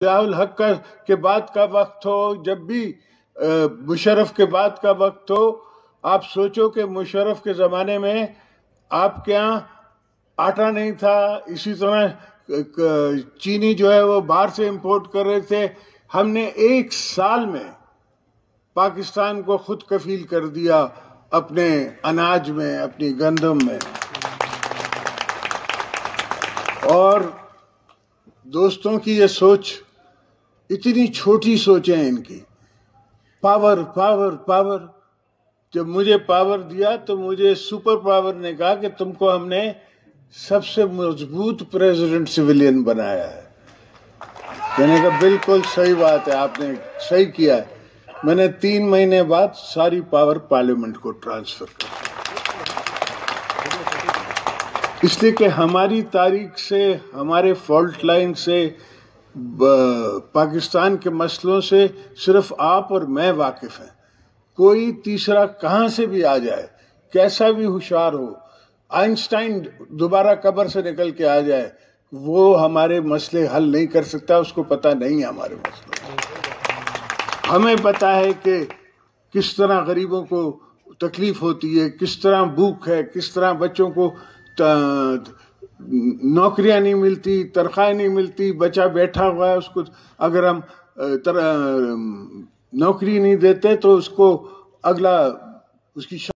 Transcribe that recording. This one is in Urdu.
ضیاء الحق کے بعد کا وقت ہو، جب بھی مشرف کے بعد کا وقت ہو، آپ سوچو کہ مشرف کے زمانے میں آپ کے یہاں آٹا نہیں تھا، اسی طرح چینی جو ہے وہ باہر سے امپورٹ کر رہے تھے. ہم نے 1 سال میں پاکستان کو خود کفیل کر دیا اپنے اناج میں، اپنی گندم میں. اور دوستوں کی یہ سوچ، اتنی چھوٹی سوچیں ان کی. Power power power. جب مجھے پاور دیا تو مجھے سپر پاور نے کہا کہ تم کو ہم نے سب سے مضبوط پریزیڈنٹ سویلین بنایا ہے. میں نے کہا بالکل صحیح بات ہے، آپ نے صحیح کیا ہے. میں نے 3 مہینے بعد ساری پاور پارلیمنٹ کو ٹرانسفر کر دی، اس لیے کہ ہماری تاریخ سے، ہمارے فالٹ لائن سے، پاکستان کے مسئلوں سے صرف آپ اور میں واقف ہیں. کوئی تیسرا کہاں سے بھی آ جائے، کیسا بھی ہوشیار ہو، آئنسٹائن دوبارہ قبر سے نکل کے آ جائے، وہ ہمارے مسئلے حل نہیں کر سکتا. اس کو پتہ نہیں ہے ہمارے مسئلے. ہمیں پتہ ہے کہ کس طرح غریبوں کو تکلیف ہوتی ہے، کس طرح بھوک ہے، کس طرح بچوں کو نوکریاں نہیں ملتی، تنخواہیں نہیں ملتی. بچہ بیٹھا ہوا ہے، اس کو اگر ہم نوکری نہیں دیتے تو اس کو اگلا اس کی